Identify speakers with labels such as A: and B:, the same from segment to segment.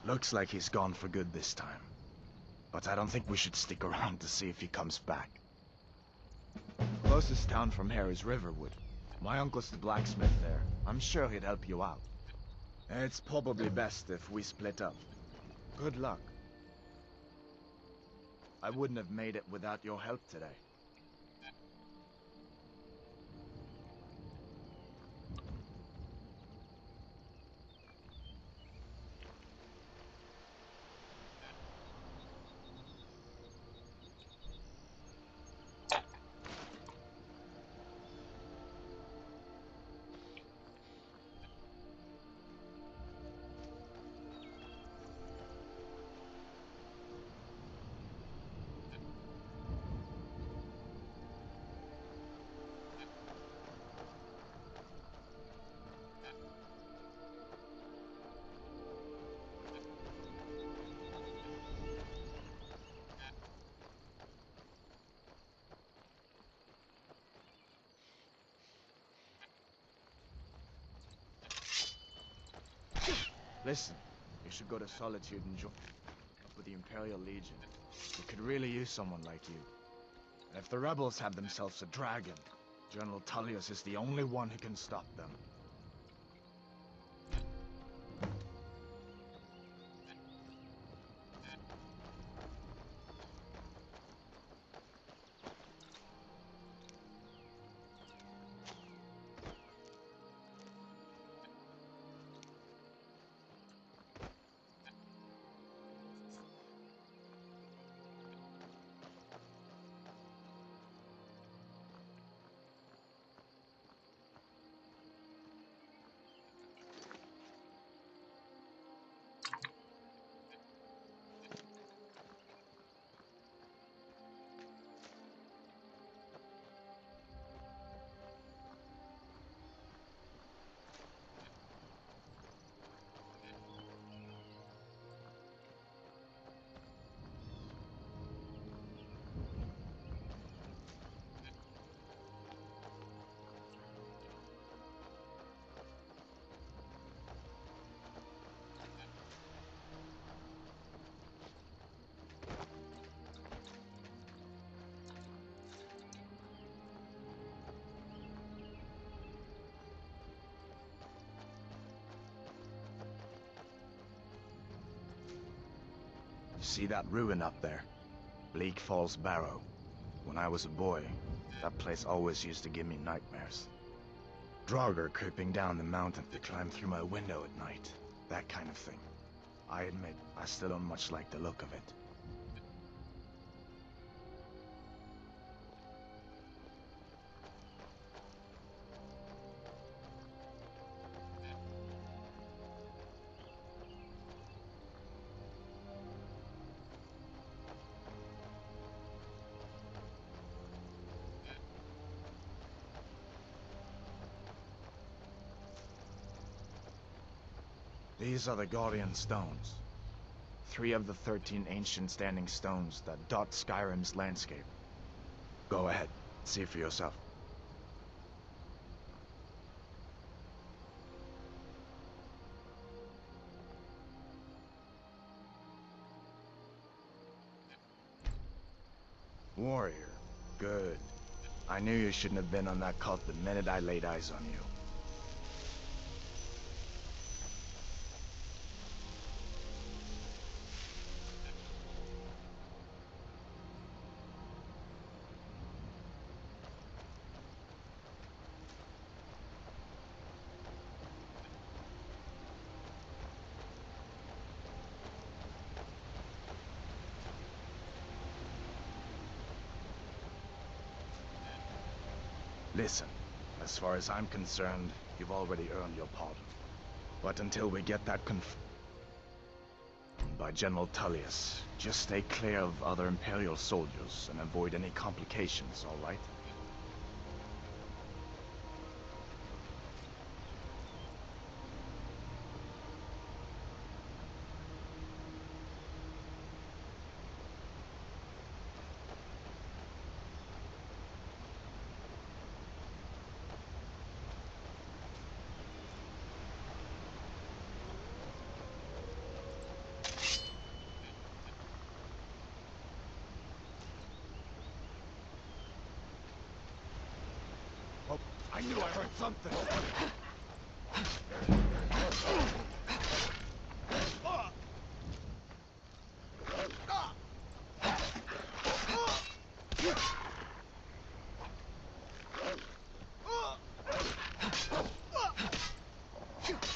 A: Looks like he's gone for good this time. But I don't think we should stick around to see if he comes back. Closest town from here is Riverwood. My uncle's the blacksmith there. I'm sure he'd help you out. It's probably best if we split up. Good luck. I wouldn't have made it without your help today. Listen, you should go to Solitude and join up with the Imperial Legion. We could really use someone like you. And if the rebels have themselves a dragon, General Tullius is the only one who can stop them. See that ruin up there? Bleak Falls Barrow. When I was a boy, that place always used to give me nightmares. Draugr creeping down the mountain to climb through my window at night. That kind of thing. I admit, I still don't much like the look of it. These are the Guardian Stones. 3 of the 13 ancient standing stones that dot Skyrim's landscape. Go ahead, see for yourself. Warrior. Good. I knew you shouldn't have been on that cult the minute I laid eyes on you. Listen, as far as I'm concerned, you've already earned your pardon. But until we get that confirmed by General Tullius, just stay clear of other Imperial soldiers and avoid any complications, all right? knew I heard something.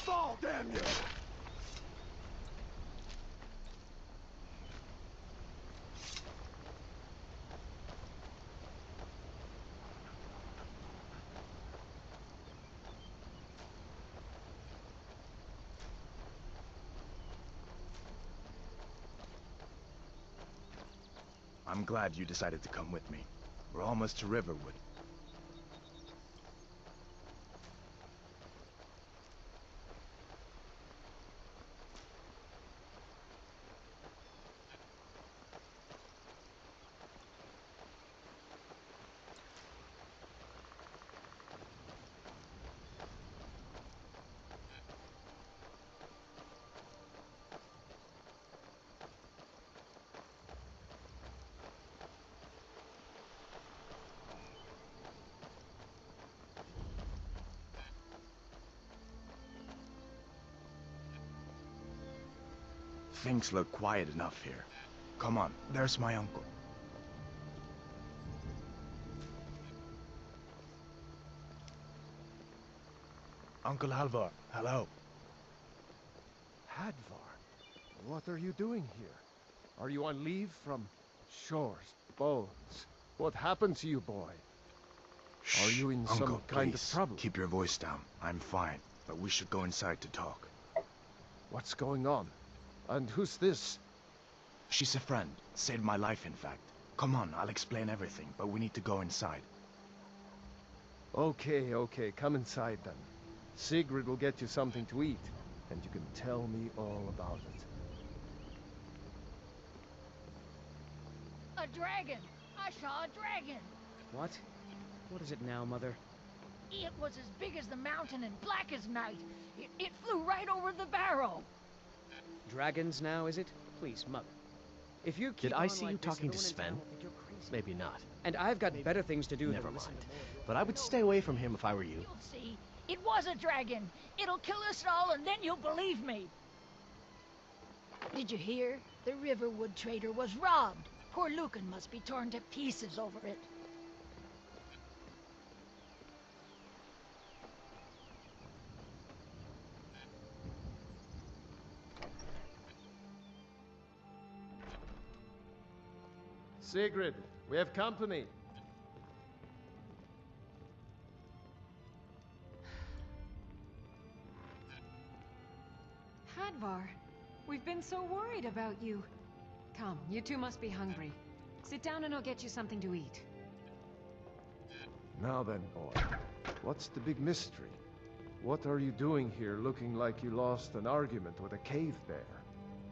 A: Fall, damn you! I'm glad you decided to come with me. We're almost to Riverwood. Things look quiet enough here. Come on, there's my uncle. Uncle Halvar, hello.
B: Hadvar, what are you doing here? Are you on leave from shores, bones? What happened to you, boy? Are you in
A: Uncle,
B: some kind
A: please,
B: of trouble?
A: keep your voice down. I'm fine, but we should go inside to talk.
B: What's going on? And who's this?
A: She's a friend. Saved my life, in fact. Come on, I'll explain everything, but we need to go inside.
B: Okay, come inside then. Sigrid will get you something to eat, and you can tell me all about it.
C: A dragon! I saw a dragon!
D: What? What is it now, Mother?
C: It was as big as the mountain and black as night. It flew right over the barrow.
D: Dragons now, is it? Please, Mother. If you keep
E: Did I
D: on
E: see
D: like
E: you
D: this,
E: talking to
D: everyone in
E: Sven?
D: town will think you're crazy.
E: Maybe not.
D: And I've got better things to do
E: Never
D: than listen
E: mind.
D: to more of your
E: But I would stay away from him if I were you.
C: You'll see. It was a dragon. It'll kill us all, and then you'll believe me. Did you hear? The Riverwood trader was robbed. Poor Lucan must be torn to pieces over it.
B: Sigrid, we have company.
F: Hadvar, we've been so worried about you. Come, you two must be hungry. Sit down and I'll get you something to eat.
B: Now then, boy, what's the big mystery? What are you doing here looking like you lost an argument with a cave bear?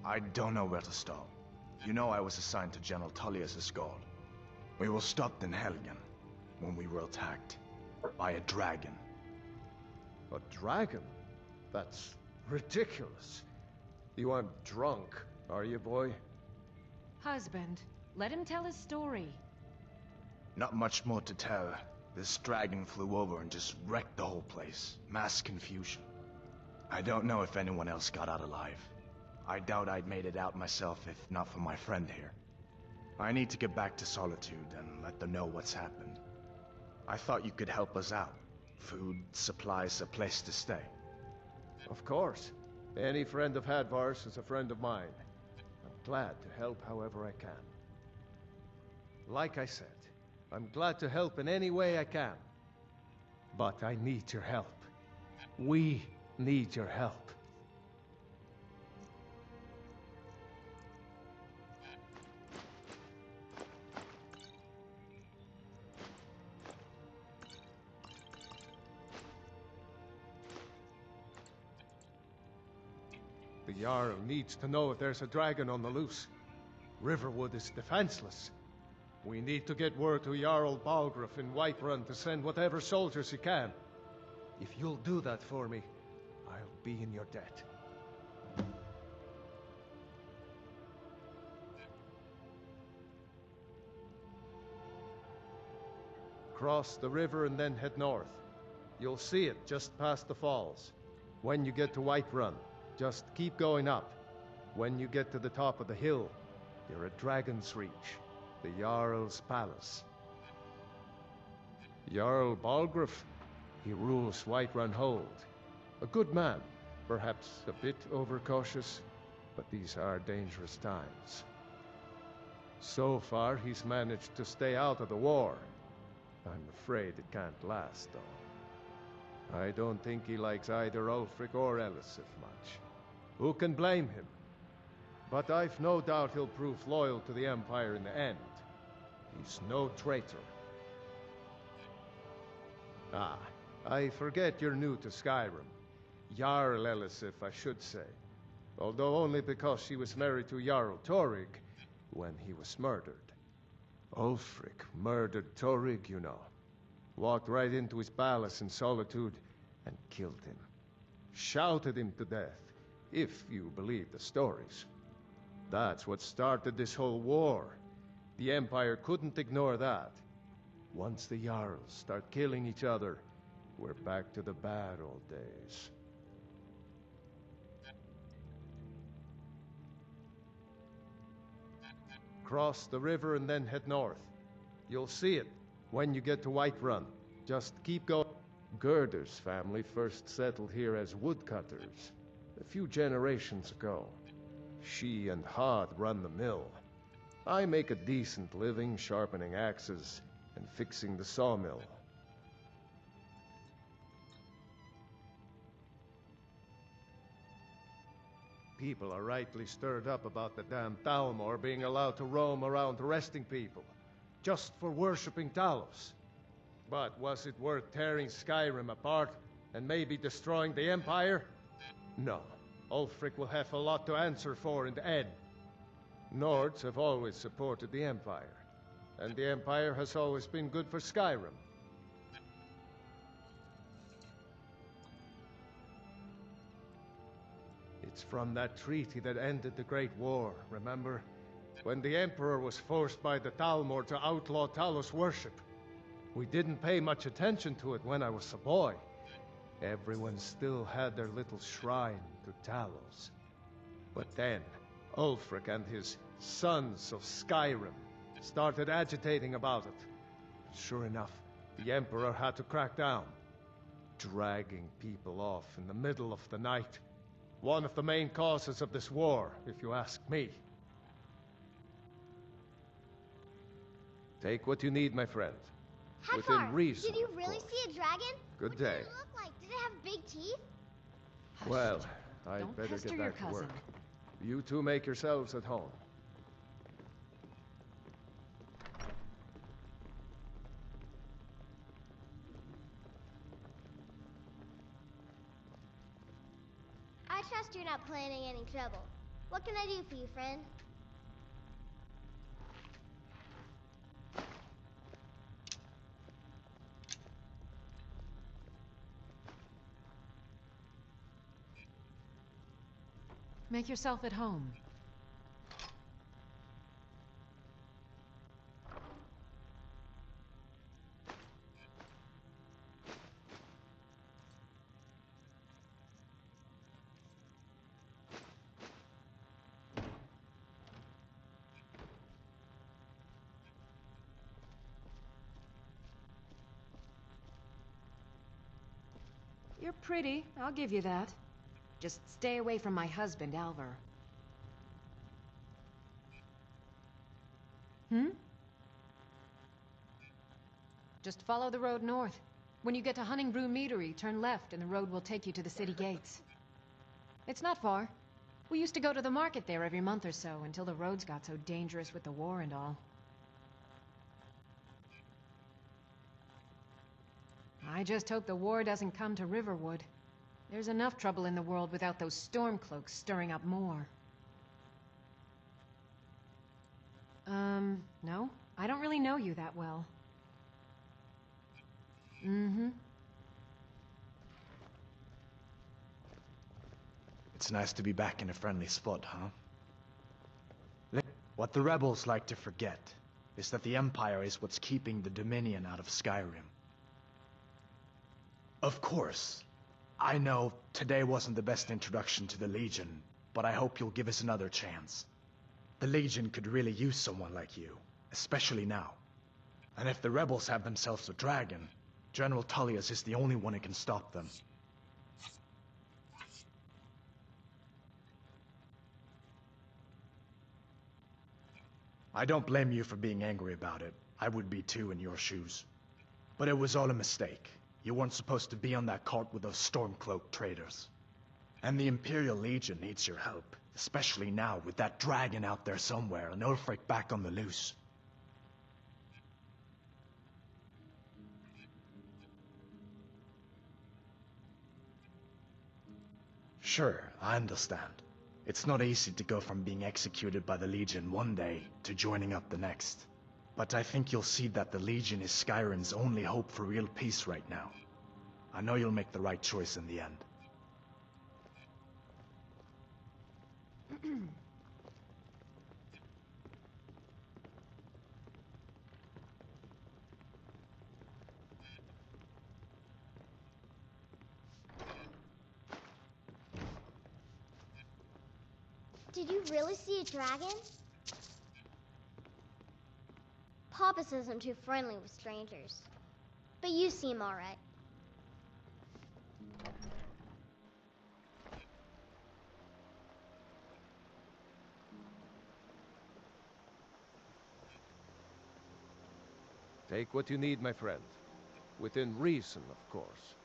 A: I don't know where to start. You know I was assigned to General Tullius' guard. We were stopped in Helgen when we were attacked by a dragon.
B: A dragon? That's ridiculous. You aren't drunk, are you, boy?
F: Husband, let him tell his story.
A: Not much more to tell. This dragon flew over and just wrecked the whole place. Mass confusion. I don't know if anyone else got out alive. I doubt I'd made it out myself if not for my friend here. I need to get back to Solitude and let them know what's happened. I thought you could help us out. Food, supplies, a place to stay.
B: Of course. Any friend of Hadvar's is a friend of mine. I'm glad to help however I can. Like I said, I'm glad to help in any way I can. But I need your help. We need your help. The Jarl needs to know if there's a dragon on the loose. Riverwood is defenseless. We need to get word to Jarl Balgruuf in Whiterun to send whatever soldiers he can. If you'll do that for me, I'll be in your debt. Cross the river and then head north. You'll see it just past the falls. When you get to Whiterun, just keep going up. When you get to the top of the hill, you're at Dragon's Reach, the Jarl's palace. Jarl Balgruuf, he rules Whiterun Hold. A good man, perhaps a bit overcautious, but these are dangerous times. So far, he's managed to stay out of the war. I'm afraid it can't last, though. I don't think he likes either Ulfric or Elisif much. Who can blame him? But I've no doubt he'll prove loyal to the Empire in the end. He's no traitor. Ah, I forget you're new to Skyrim. Jarl Elisif, I should say. Although only because she was married to Jarl Torygg when he was murdered. Ulfric murdered Torygg, you know. Walked right into his palace in Solitude and killed him. Shouted him to death, if you believe the stories. That's what started this whole war. The Empire couldn't ignore that. Once the Jarls start killing each other, we're back to the bad old days. Cross the river and then head north. You'll see it when you get to Whiterun. Just keep going. Gerder's family first settled here as woodcutters a few generations ago. She and Hod run the mill. I make a decent living sharpening axes and fixing the sawmill. People are rightly stirred up about the damn Thalmor being allowed to roam around arresting people, just for worshipping Talos. But was it worth tearing Skyrim apart and maybe destroying the Empire? No. Ulfric will have a lot to answer for in the end. Nords have always supported the Empire, and the Empire has always been good for Skyrim. It's from that treaty that ended the Great War, remember? When the Emperor was forced by the Thalmor to outlaw Talos worship. We didn't pay much attention to it when I was a boy. Everyone still had their little shrine to Talos. But then, Ulfric and his Sons of Skyrim started agitating about it. Sure enough, the Emperor had to crack down, dragging people off in the middle of the night. One of the main causes of this war, if you ask me. Take what you need, my friend. Within reason,
G: did you
B: of
G: really
B: course.
G: see a dragon?
B: Good day.
G: What did it look like? Did it have big teeth?
B: Well, I'd
F: Don't
B: better
F: pester
B: get
F: your
B: back to
F: cousin.
B: work. You two make yourselves at home.
G: I trust you're not planning any trouble. What can I do for you, friend?
F: Make yourself at home. You're pretty, I'll give you that. Just stay away from my husband, Alvar. Just follow the road north. When you get to Hunningbrew Meadery, turn left and the road will take you to the city gates. It's not far. We used to go to the market there every month or so until the roads got so dangerous with the war and all. I just hope the war doesn't come to Riverwood. There's enough trouble in the world without those Stormcloaks stirring up more. No? I don't really know you that well.
A: It's nice to be back in a friendly spot, huh? What the rebels like to forget is that the Empire is what's keeping the Dominion out of Skyrim. Of course. I know today wasn't the best introduction to the Legion, but I hope you'll give us another chance. The Legion could really use someone like you, especially now. And if the rebels have themselves a dragon, General Tullius is the only one who can stop them. I don't blame you for being angry about it. I would be too in your shoes. But it was all a mistake. You weren't supposed to be on that cart with those Stormcloak traitors. And the Imperial Legion needs your help, especially now with that dragon out there somewhere and Ulfric back on the loose. Sure, I understand. It's not easy to go from being executed by the Legion one day to joining up the next. But I think you'll see that the Legion is Skyrim's only hope for real peace right now. I know you'll make the right choice in the end.
G: Did you really see a dragon? Papa says I'm too friendly with strangers. But you seem alright.
B: Take what you need, my friend. Within reason, of course.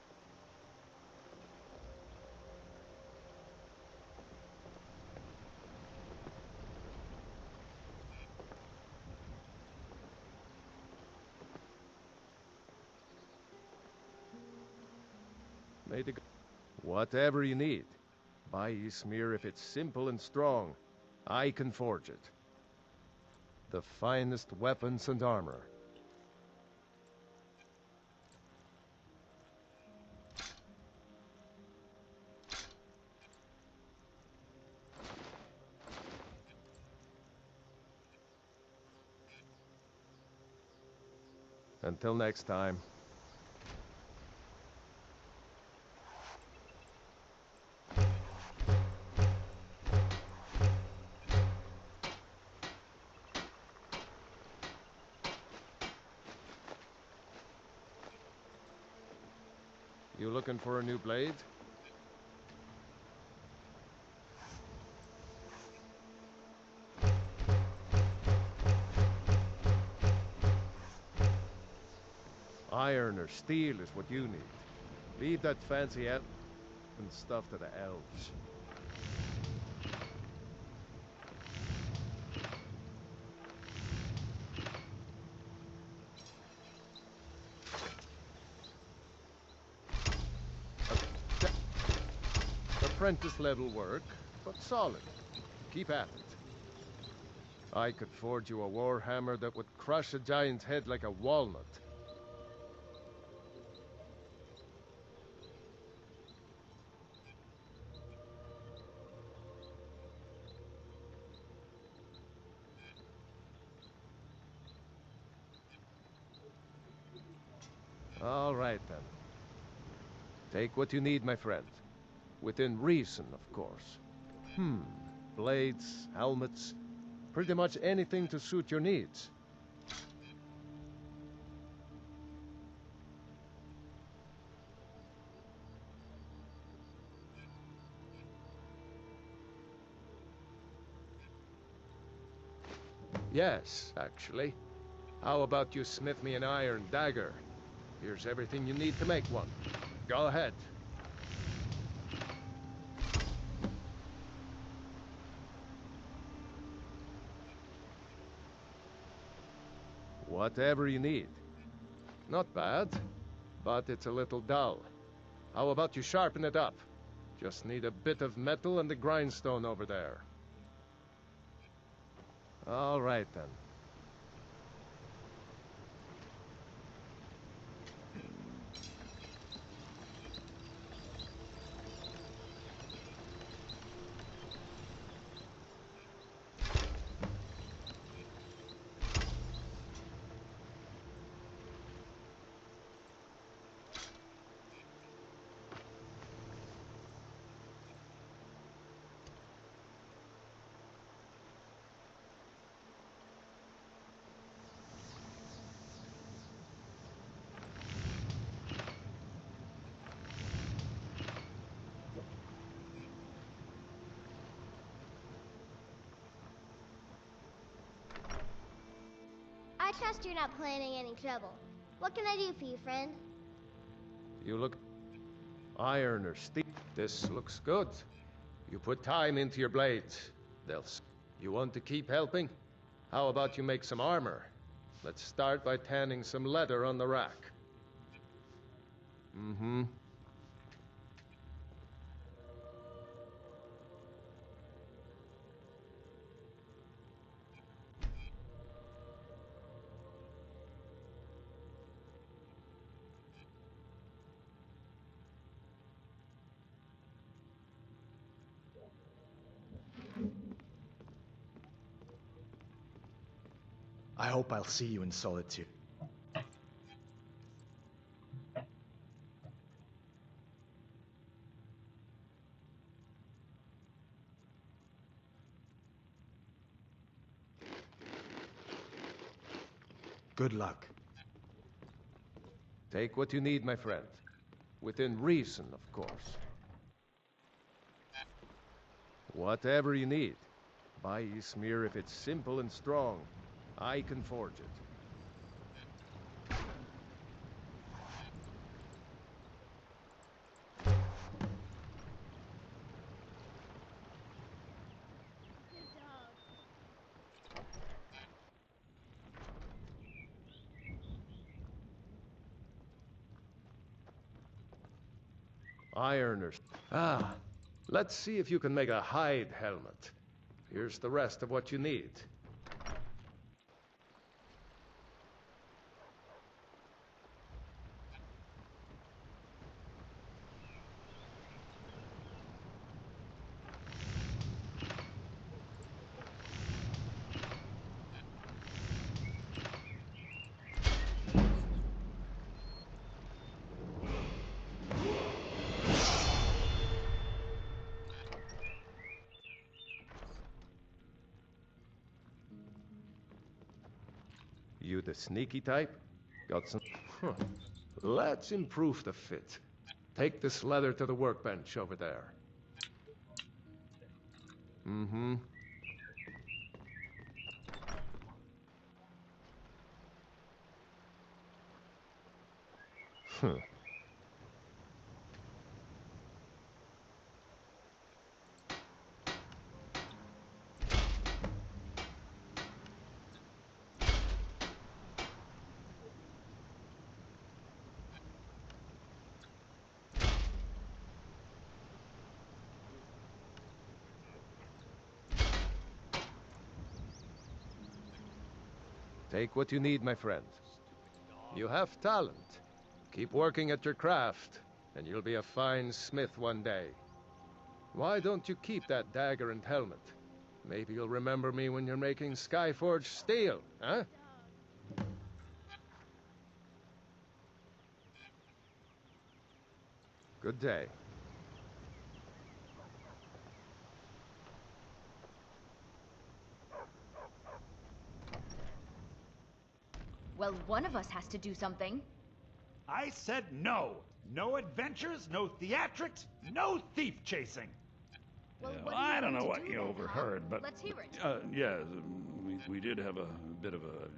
B: May the whatever you need. Buy Ysmir if it's simple and strong. I can forge it. The finest weapons and armor. Until next time. You looking for a new blade? Iron or steel is what you need. Leave that fancy and stuff to the elves. Apprentice level work, but solid. Keep at it. I could forge you a warhammer that would crush a giant's head like a walnut. All right, then. Take what you need, my friend. Within reason, of course. Blades, helmets, pretty much anything to suit your needs. Yes, actually. How about you smith me an iron dagger? Here's everything you need to make one. Go ahead. Whatever you need. Not bad, but it's a little dull. How about you sharpen it up? Just need a bit of metal and the grindstone over there. All right, then.
G: trust you're not planning any trouble. What can I do for you, friend?
B: You look... iron or steel. This looks good. You put time into your blades. You want to keep helping? How about you make some armor? Let's start by tanning some leather on the rack. Mm-hmm.
A: I hope I'll see you in Solitude. Good luck.
B: Take what you need, my friend. Within reason, of course. Whatever you need. Buy Ysmir if it's simple and strong. I can forge it. Ironers. Ah, let's see if you can make a hide helmet. Here's the rest of what you need. You the sneaky type? Got some... Huh. Let's improve the fit. Take this leather to the workbench over there. Mm-hmm. Huh. Take what you need, my friend. You have talent. Keep working at your craft, and you'll be a fine smith one day. Why don't you keep that dagger and helmet? Maybe you'll remember me when you're making Skyforged steel, huh? Good day.
H: Well, one of us has to do something.
I: I said no. No adventures, no theatrics, no thief chasing.
H: Well,
J: Yeah,
H: what
J: well,
H: do you
J: I don't
H: want
J: know
H: to
J: what
H: do
J: you
H: then,
J: overheard,
H: huh?
J: but...
H: Let's hear it.
J: Yeah, we did have a bit of a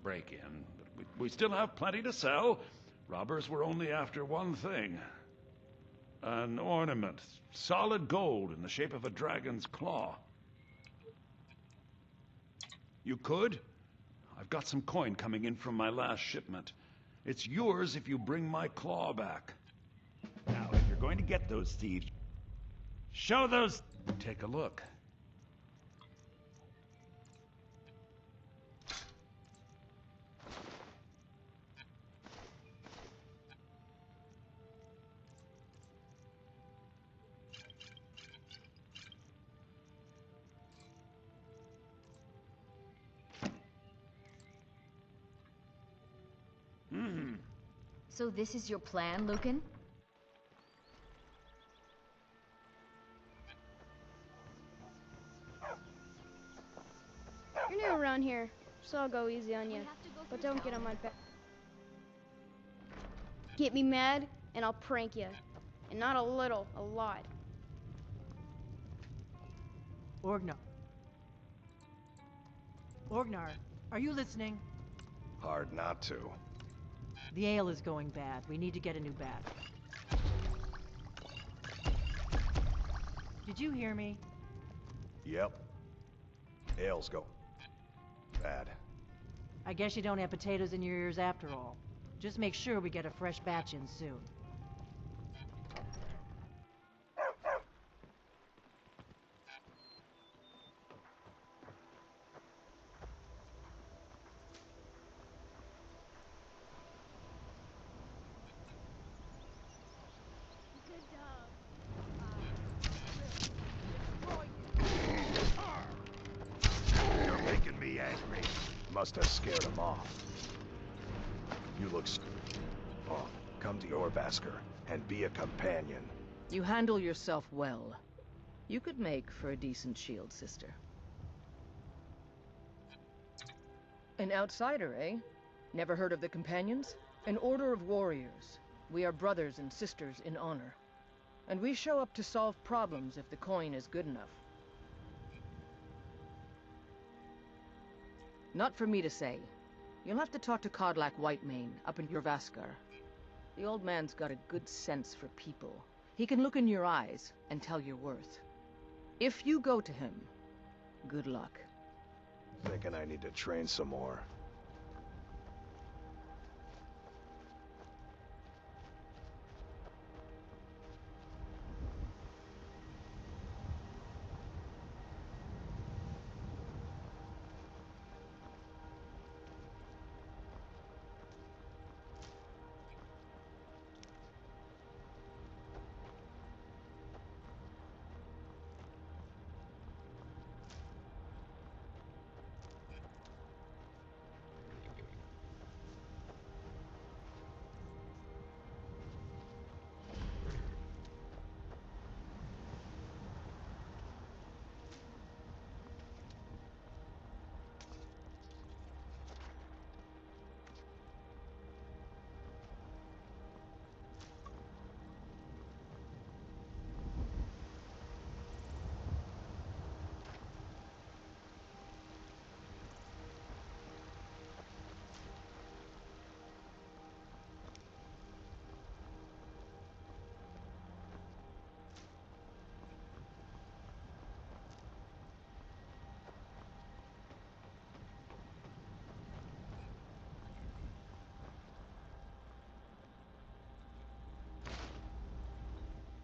J: break-in, but we still have plenty to sell. Robbers were only after one thing. An ornament, solid gold in the shape of a dragon's claw. You could? I've got some coin coming in from my last shipment. It's yours if you bring my claw back.
I: Now, if you're going to get those thieves, show those...
J: Take a look.
H: So this is your plan, Lucan?
K: You're new around here, so I'll go easy on you. But don't get on my back. Get me mad, and I'll prank you. And not a little, a lot.
L: Orgnar. Orgnar, are you listening? Hard not to.
M: The ale is going bad. We need to get a new batch. Did you hear me?
L: Yep. Ale's go bad.
M: I guess you don't have potatoes in your ears after all. Just make sure we get a fresh batch in soon.
L: You're making me angry. Must have scared him off. You look oh, come to your Vasker and be a companion.
N: You handle yourself well. You could make for a decent shield sister. An outsider, eh? Never heard of the Companions? An order of warriors. We are brothers and sisters in honor. And we show up to solve problems if the coin is good enough. Not for me to say. You'll have to talk to Kodlak Whitemane up in your Vaskar. The old man's got a good sense for people. He can look in your eyes and tell your worth. If you go to him, good luck.
L: Thinking I need to train some more.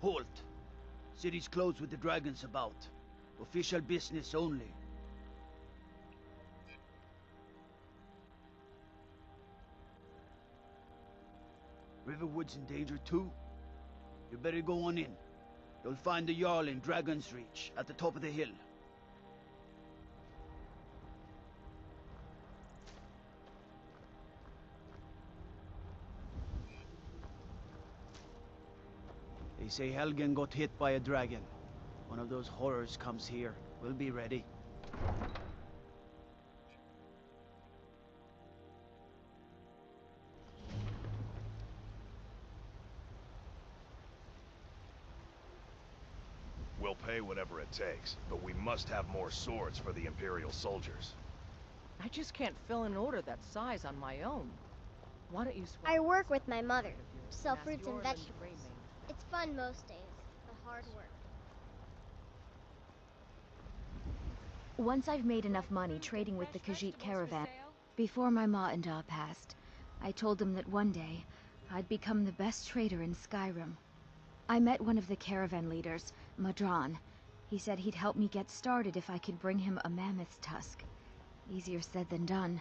O: Halt! City's closed with the dragons about. Official business only. Riverwood's in danger too. You better go on in. You'll find the Jarl in Dragon's Reach, at the top of the hill. They say Helgen got hit by a dragon. One of those horrors comes here. We'll be ready.
L: We'll pay whatever it takes, but we must have more swords for the Imperial soldiers.
N: I just can't fill an order that size on my own. Why don't you
G: I work with my mother. Sell
N: Ask
G: fruits and
N: Yorlin
G: vegetables.
N: Greymane.
G: It's fun most days, but hard work.
H: Once I've made enough money trading with the Khajiit caravan, before my ma and Da passed, I told them that one day I'd become the best trader in Skyrim. I met one of the caravan leaders, Madran. He said he'd help me get started if I could bring him a mammoth tusk. Easier said than done.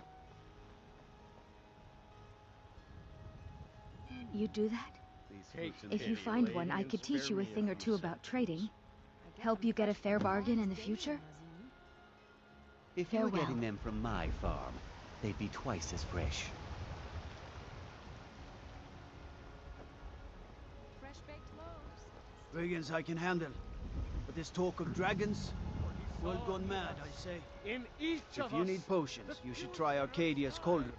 H: You do that? If you find one, I could teach you a thing or two about trading. Help you get a fair bargain in the future?
P: If you were
H: Farewell.
P: getting them from my farm, they'd be twice as fresh.
O: Brigands I can handle. But this talk of dragons? World gone mad, I say.
B: In each
O: If
B: of
O: you
B: us,
O: need potions, you should try Arcadia's cauldron.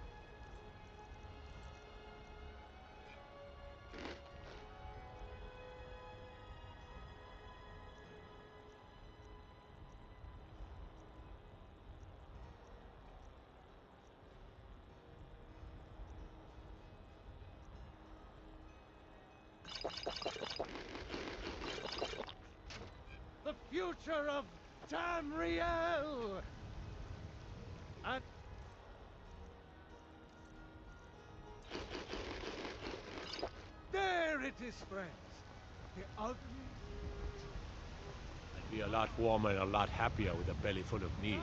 B: The future of Tamriel! And... There it is, friends! The ugly...
Q: I'd be a lot warmer and a lot happier with a belly full of meat.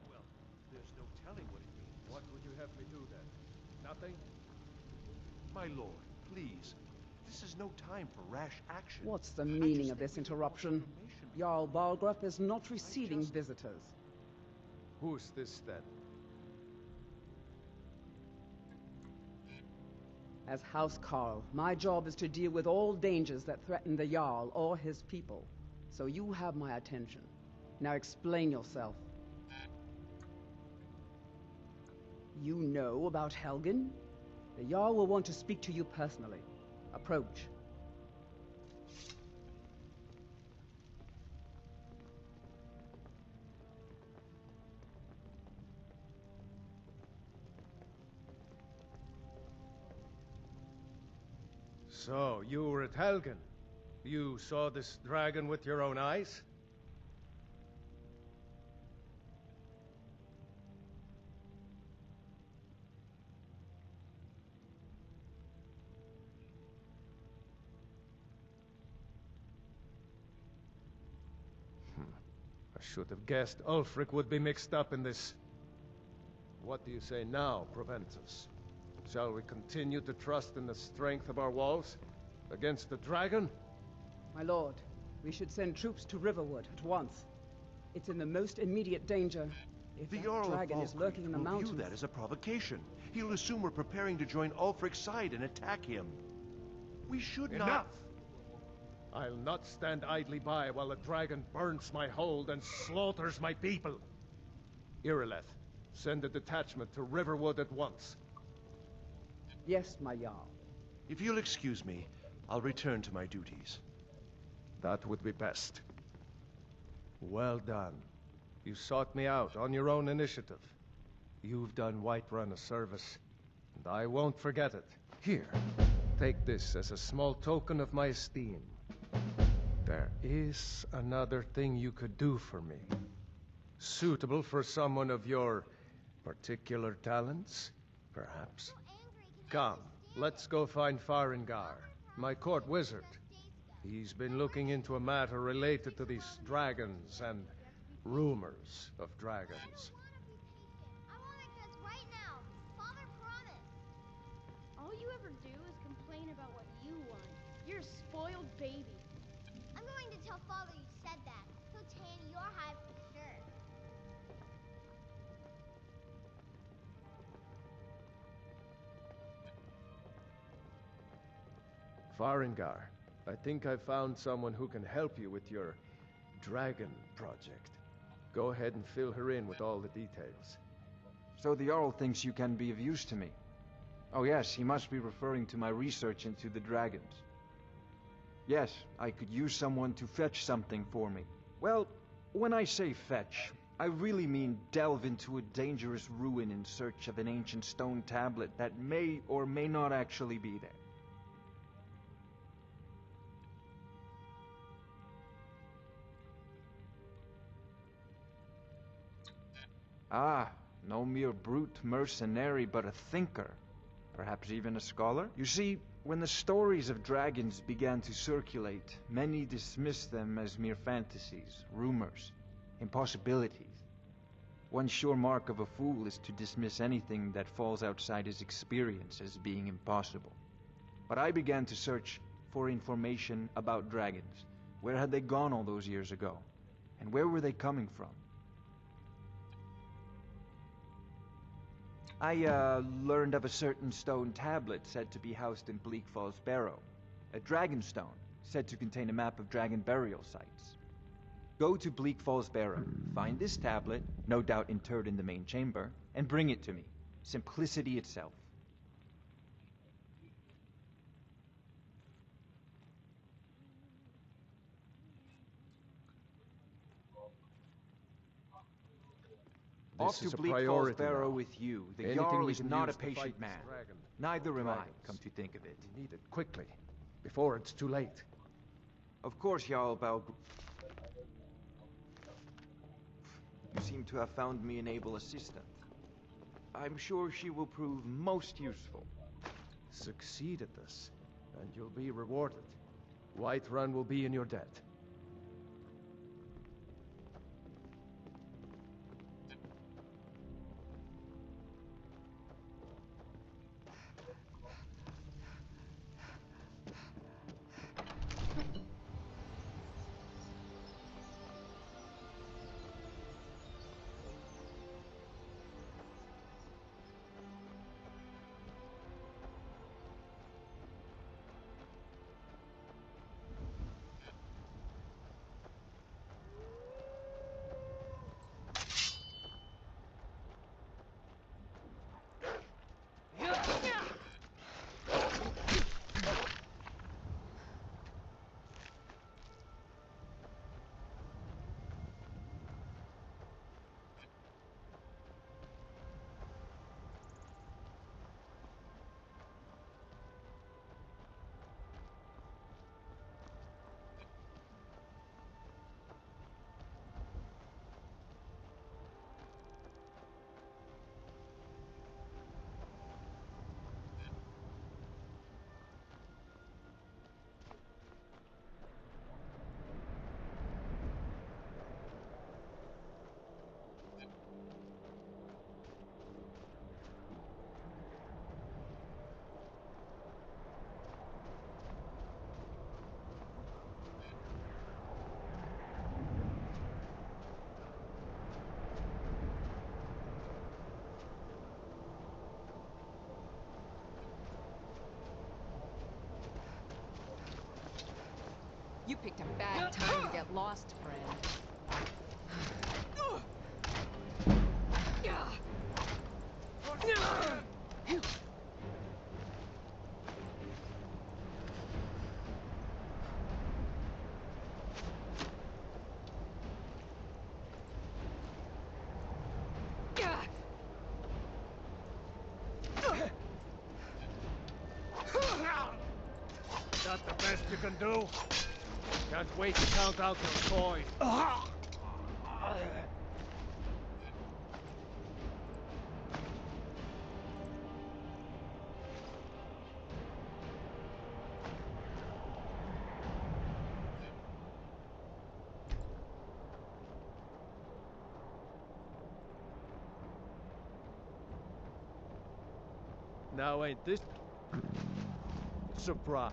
B: Well, there's no telling what it means. What would you have me do then? Nothing?
R: My lord, please. This is no time for rash action.
S: What's the meaning of this interruption? Jarl Balgruuf is not receiving visitors.
B: Who's this then?
S: As House Carl, my job is to deal with all dangers that threaten the Jarl or his people. So you have my attention. Now explain yourself. You know about Helgen? The Jarl will want to speak to you personally. Approach.
B: So, you were at Helgen. You saw this dragon with your own eyes? I should have guessed Ulfric would be mixed up in this. What do you say now, Proventus? Shall we continue to trust in the strength of our walls against the dragon?
S: My lord, we should send troops to Riverwood at once. It's in the most immediate danger. If
R: The
S: that
R: Jarl
S: dragon
R: of
S: is lurking in the
R: will
S: mountains...
R: view that as a provocation. He'll assume we're preparing to join Ulfric's side and attack him. We should not...
B: Enough! I'll not stand idly by while the dragon burns my hold and slaughters my people. Irileth, send a detachment to Riverwood at once.
S: Yes, my Jarl.
R: If you'll excuse me, I'll return to my duties.
B: That would be best. Well done. You sought me out on your own initiative. You've done Whiterun a service, and I won't forget it. Here, take this as a small token of my esteem. There is another thing you could do for me. Suitable for someone of your particular talents, perhaps. Come, let's go find Farengar, my court wizard. He's been looking into a matter related to these dragons and rumors of dragons.
K: All you ever do is complain about what you want. You're a spoiled baby.
G: I'm going to tell Father you said that. He'll tan your hide for sure.
B: Farengar, I think I found someone who can help you with your dragon project. Go ahead and fill her in with all the details.
T: So the Jarl thinks you can be of use to me. Oh yes, he must be referring to my research into the dragons. Yes, I could use someone to fetch something for me. Well, when I say fetch, I really mean delve into a dangerous ruin in search of an ancient stone tablet that may or may not actually be there. Ah, no mere brute mercenary, but a thinker. Perhaps even a scholar? You see, when the stories of dragons began to circulate, many dismissed them as mere fantasies, rumors, impossibilities. One sure mark of a fool is to dismiss anything that falls outside his experience as being impossible. But I began to search for information about dragons. Where had they gone all those years ago? And where were they coming from? I learned of a certain stone tablet said to be housed in Bleak Falls Barrow. A dragon stone, said to contain a map of dragon burial sites. Go to Bleak Falls Barrow, find this tablet, no doubt interred in the main chamber, and bring it to me. Simplicity itself. Off
B: This
T: to
B: is a
T: Bleak Falls
B: priority
T: Barrow
B: now.
T: with you. The
B: Anything
T: Jarl
B: we
T: is
B: can
T: not a
B: use to fight
T: patient
B: this
T: man.
B: dragon.
T: Neither am I,
B: Dragons.
T: come to think of it.
B: We need it quickly, before it's too late.
T: Of course, Jarl Balgr... You seem to have found me an able assistant. I'm sure she will prove most useful.
B: Succeed at this, and you'll be rewarded. Whiterun will be in your debt.
F: You picked a bad time to get lost, friend.
B: Is that the best you can do? Can't wait to count out your coin. Now ain't this surprise?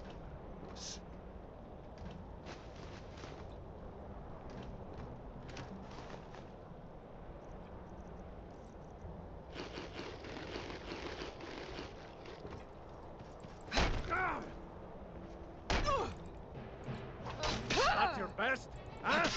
B: That's your best, huh?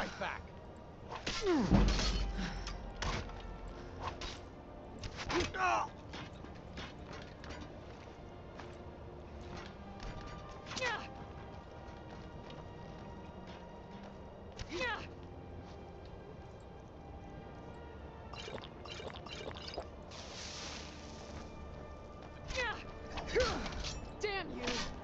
B: right back.
F: Damn you!